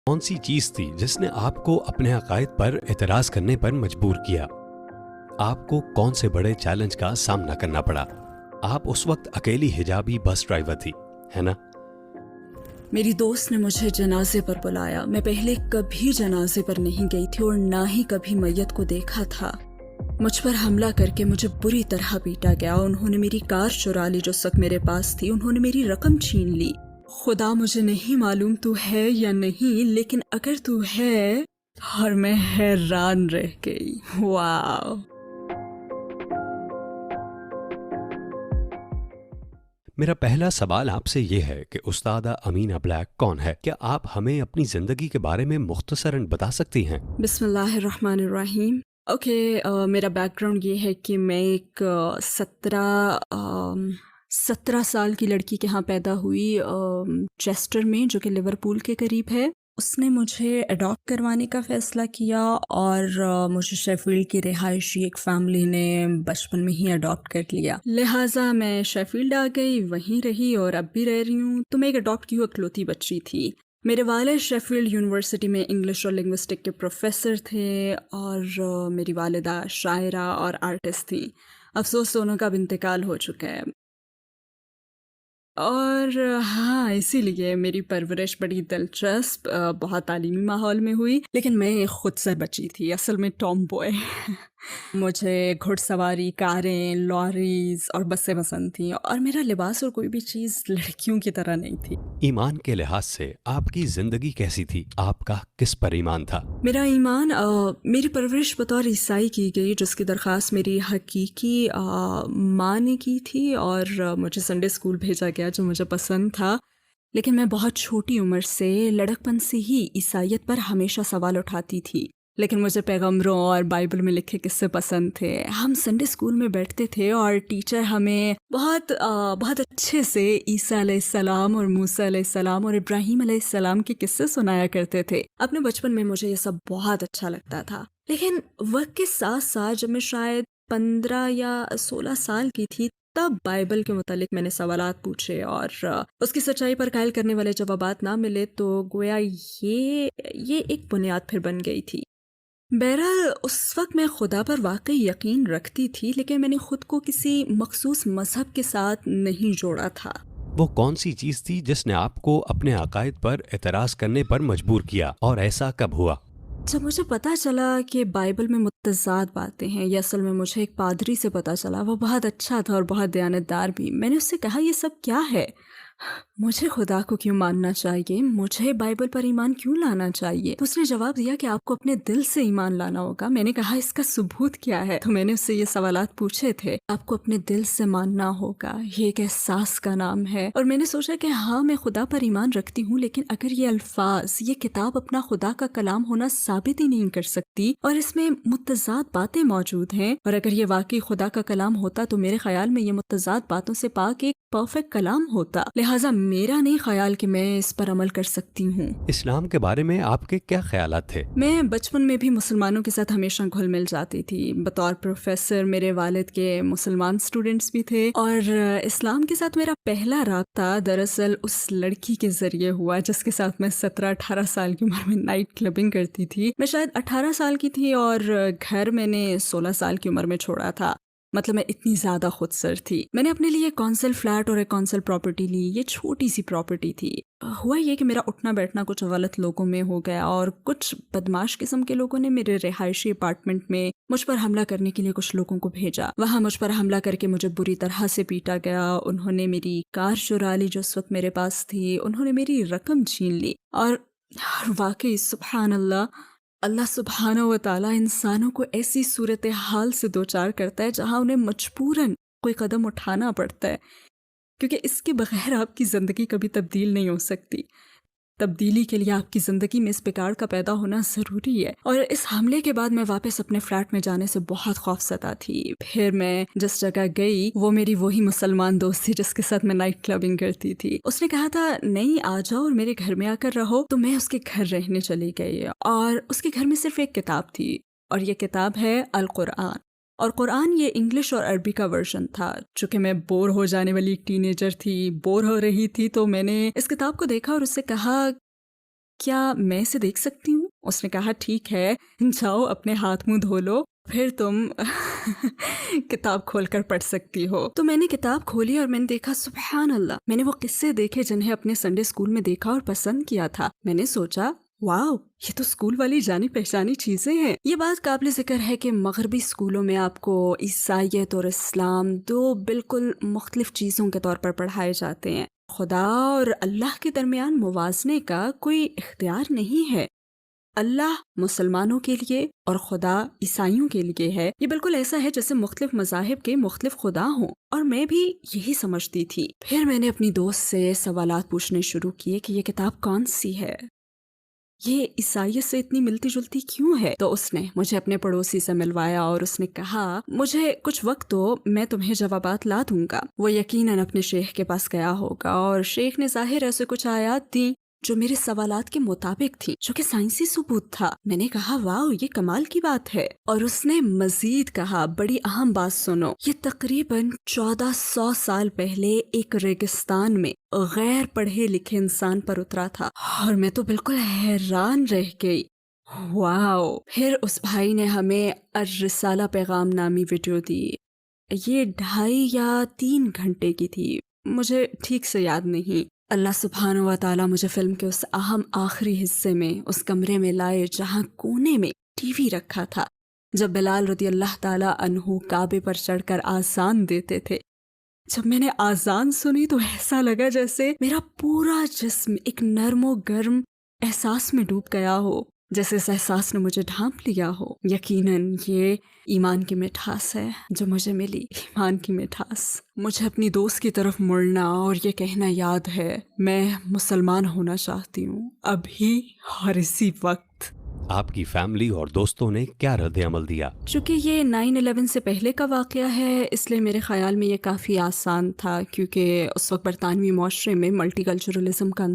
کون سی چیز تھی جس نے آپ کو اپنے عقائد پر اعتراض کرنے پر مجبور کیا؟ آپ کو کون سے بڑے چیلنج کا سامنا کرنا پڑا؟ آپ اس وقت اکیلی حجابی بس ڈرائیور تھی، ہے نا؟ میری دوست نے مجھے جنازے پر بلایا. میں پہلے کبھی جنازے پر نہیں گئی تھی اور نہ ہی کبھی میت کو دیکھا تھا. مجھ پر حملہ کر کے مجھے بری طرح پیٹا گیا. انہوں نے میری کار چرا لی جو سک میرے پاس تھی. انہوں نے میری رقم چھین لی. خدا مجھے نہیں معلوم تو ہے یا نہیں، لیکن اگر تو ہے، اور میں حیران رہ گئی. واو. میرا پہلا سوال آپ سے یہ ہے کہ استادہ امینہ بلیک کون ہے؟ کیا آپ ہمیں اپنی زندگی کے بارے میں مختصراً بتا سکتی ہیں؟ بسم اللہ الرحمن الرحیم. میرا بیک گراؤنڈ یہ ہے کہ میں ایک 17 سال کی لڑکی کے ہاں پیدا ہوئی، چیسٹر میں، جو کہ لیورپول کے قریب ہے. اس نے مجھے اڈاپٹ کروانے کا فیصلہ کیا اور مجھے شیفیلڈ کی رہائشی ایک فیملی نے بچپن میں ہی اڈاپٹ کر لیا. لہٰذا میں شیفیلڈ آ گئی، وہیں رہی اور اب بھی رہ رہی ہوں. تو میں ایک اڈاپٹ کی ہوئی اکلوتی بچی تھی. میرے والد شیفیلڈ یونیورسٹی میں انگلش اور لنگوسٹک کے پروفیسر تھے اور میری والدہ شاعرہ اور آرٹسٹ تھیں. افسوس دونوں کا اب انتقال ہو چکا ہے. اور ہاں، اسی لیے میری پرورش بڑی دلچسپ، بہت تعلیمی ماحول میں ہوئی، لیکن میں ایک خود سر بچی تھی، اصل میں ٹام بوائے. مجھے گھڑ سواری، کاریں، لوریز اور بسیں پسند تھیں، اور میرا لباس اور کوئی بھی چیز لڑکیوں کی طرح نہیں تھی. ایمان کے لحاظ سے آپ کی زندگی کیسی تھی؟ آپ کا کس پر ایمان تھا؟ میرا ایمان، میری پرورش بطور عیسائی کی گئی، جس کی درخواست میری حقیقی ماں نے کی تھی، اور مجھے سنڈے اسکول بھیجا گیا جو مجھے پسند تھا. لیکن میں بہت چھوٹی عمر سے، لڑکپن سے ہی عیسائیت پر ہمیشہ سوال اٹھاتی تھی. لیکن مجھے پیغمبروں اور بائبل میں لکھے قصے پسند تھے. ہم سنڈے اسکول میں بیٹھتے تھے اور ٹیچر ہمیں بہت اچھے سے عیسیٰ علیہ السلام اور موسیٰ علیہ السلام اور ابراہیم علیہ السلام کے قصے سنایا کرتے تھے. اپنے بچپن میں مجھے یہ سب بہت اچھا لگتا تھا. لیکن وقت کے ساتھ ساتھ جب میں شاید 15 یا 16 سال کی تھی، تب بائبل کے متعلق میں نے سوالات پوچھے، اور اس کی سچائی پر قائل کرنے والے جوابات نہ ملے تو گویا یہ ایک بنیاد پھر بن گئی تھی. بہرحال اس وقت میں خدا پر واقعی یقین رکھتی تھی، لیکن میں نے خود کو کسی مخصوص مذہب کے ساتھ نہیں جوڑا تھا. وہ کون سی چیز تھی جس نے آپ کو اپنے عقائد پر اعتراض کرنے پر مجبور کیا، اور ایسا کب ہوا؟ جب مجھے پتا چلا کہ بائبل میں متضاد باتیں ہیں، یہ اصل میں مجھے ایک پادری سے پتا چلا. وہ بہت اچھا تھا اور بہت دیانتدار بھی. میں نے اس سے کہا، یہ سب کیا ہے؟ مجھے خدا کو کیوں ماننا چاہیے؟ مجھے بائبل پر ایمان کیوں لانا چاہیے؟ تو اس نے جواب دیا کہ آپ کو اپنے دل سے ایمان لانا ہوگا. میں نے کہا، اس کا ثبوت کیا ہے؟ تو میں نے اس سے یہ سوالات پوچھے تھے. آپ کو اپنے دل سے ماننا ہوگا، یہ ایک احساس کا نام ہے. اور میں نے سوچا کہ ہاں، میں خدا پر ایمان رکھتی ہوں، لیکن اگر یہ الفاظ، یہ کتاب اپنا خدا کا کلام ہونا ثابت ہی نہیں کر سکتی، اور اس میں متضاد باتیں موجود ہیں، اور اگر یہ واقعی خدا کا کلام ہوتا تو میرے خیال میں یہ متضاد باتوں سے پاک ایک پرفیکٹ کلام ہوتا. لہٰذا میرا نہیں خیال کہ میں اس پر عمل کر سکتی ہوں. اسلام کے بارے میں آپ کے کیا خیالات تھے؟ میں بچپن میں بھی مسلمانوں کے ساتھ ہمیشہ گھل مل جاتی تھی. بطور پروفیسر میرے والد کے مسلمان اسٹوڈنٹس بھی تھے، اور اسلام کے ساتھ میرا پہلا رابطہ دراصل اس لڑکی کے ذریعے ہوا جس کے ساتھ میں 17-18 سال کی عمر میں نائٹ کلبنگ کرتی تھی. میں شاید 18 سال کی تھی اور گھر میں نے 16 سال کی عمر میں چھوڑا تھا. مطلب میں اتنی زیادہ خود سر تھی. میں نے اپنے لیے ایک کونسل فلیٹ اور ایک کونسل پراپرٹی لی. یہ چھوٹی سی پراپرٹی تھی. ہوا یہ کہ میرا اٹھنا بیٹھنا کچھ غلط لوگوں میں ہو گیا، اور کچھ بدماش قسم کے لوگوں نے میرے رہائشی اپارٹمنٹ میں مجھ پر حملہ کرنے کے لیے کچھ لوگوں کو بھیجا. وہاں مجھ پر حملہ کر کے مجھے بری طرح سے پیٹا گیا. انہوں نے میری کار چرا لی جو اس وقت میرے پاس تھی. انہوں نے میری رقم چھین لی. اور واقعی سبحان اللہ سبحانہ و تعالیٰ انسانوں کو ایسی صورتحال سے دوچار کرتا ہے جہاں انہیں مجبوراً کوئی قدم اٹھانا پڑتا ہے، کیونکہ اس کے بغیر آپ کی زندگی کبھی تبدیل نہیں ہو سکتی. تبدیلی کے لیے آپ کی زندگی میں اس بگاڑ کا پیدا ہونا ضروری ہے. اور اس حملے کے بعد میں واپس اپنے فلیٹ میں جانے سے بہت خوفزدہ تھی. پھر میں جس جگہ گئی وہ میری وہی مسلمان دوست تھی جس کے ساتھ میں نائٹ کلبنگ کرتی تھی. اس نے کہا تھا، نہیں آ جاؤ اور میرے گھر میں آ کر رہو. تو میں اس کے گھر رہنے چلی گئی، اور اس کے گھر میں صرف ایک کتاب تھی، اور یہ کتاب ہے القرآن. اور قرآن یہ انگلش اور عربی کا ورژن تھا. چونکہ میں بور ہو جانے والی ایک ٹین ایجر تھی، بور ہو رہی تھی، تو میں نے اس کتاب کو دیکھا اور اس سے کہا کیا میں اسے دیکھ سکتی ہوں؟ اس نے کہا ٹھیک ہے، جاؤ اپنے ہاتھ منہ دھو لو، پھر تم کتاب کھول کر پڑھ سکتی ہو۔ تو میں نے کتاب کھولی اور میں نے دیکھا سبحان اللہ، میں نے وہ قصے دیکھے جنہیں اپنے سنڈے اسکول میں دیکھا اور پسند کیا تھا۔ میں نے سوچا واو، یہ تو اسکول والی جانی پہچانی چیزیں ہیں۔ یہ بات قابل ذکر ہے کہ مغربی اسکولوں میں آپ کو عیسائیت اور اسلام دو بالکل مختلف چیزوں کے طور پر پڑھائے جاتے ہیں۔ خدا اور اللہ کے درمیان موازنے کا کوئی اختیار نہیں ہے۔ اللہ مسلمانوں کے لیے اور خدا عیسائیوں کے لیے ہے۔ یہ بالکل ایسا ہے جیسے مختلف مذاہب کے مختلف خدا ہوں، اور میں بھی یہی سمجھتی تھی۔ پھر میں نے اپنی دوست سے سوالات پوچھنے شروع کیے کہ یہ کتاب کون سی ہے، یہ عیسائیت سے اتنی ملتی جلتی کیوں ہے؟ تو اس نے مجھے اپنے پڑوسی سے ملوایا اور اس نے کہا مجھے کچھ وقت دو، میں تمہیں جوابات لا دوں گا۔ وہ یقیناً اپنے شیخ کے پاس گیا ہوگا اور شیخ نے ظاہر ایسے کچھ آیات دیں جو میرے سوالات کے مطابق تھی، جو کہ سائنسی ثبوت تھا۔ میں نے کہا واو، یہ کمال کی بات ہے۔ اور اس نے مزید کہا بڑی اہم بات سنو، یہ تقریباً 1400 سال پہلے ایک ریگستان میں غیر پڑھے لکھے انسان پر اترا تھا، اور میں تو بالکل حیران رہ گئی۔ واو۔ پھر اس بھائی نے ہمیں الرسالہ پیغام نامی ویڈیو دی۔ یہ 2.5 یا 3 گھنٹے کی تھی، مجھے ٹھیک سے یاد نہیں۔ اللہ سبحانہ و تعالیٰ مجھے فلم کے اس اہم آخری حصے میں اس کمرے میں لائے جہاں کونے میں ٹی وی رکھا تھا، جب بلال رضی اللہ تعالیٰ عنہ کعبے پر چڑھ کر آذان دیتے تھے۔ جب میں نے آذان سنی تو ایسا لگا جیسے میرا پورا جسم ایک نرم و گرم احساس میں ڈوب گیا ہو، جیسے اس احساس نے مجھے ڈھانپ لیا ہو۔ یقیناً یہ ایمان کی مٹھاس ہے جو مجھے ملی، ایمان کی مٹھاس۔ مجھے اپنی دوست کی طرف مڑنا اور یہ کہنا یاد ہے میں مسلمان ہونا چاہتی ہوں، ابھی اور اسی وقت۔ آپ کی فیملی اور دوستوں نے کیا رد عمل دیا؟ چونکہ یہ 9/11 سے پہلے کا واقعہ ہے، اس لیے میرے خیال میں یہ کافی آسان تھا، کیونکہ اس وقت برطانوی معاشرے میں ملٹی کلچرلزم کا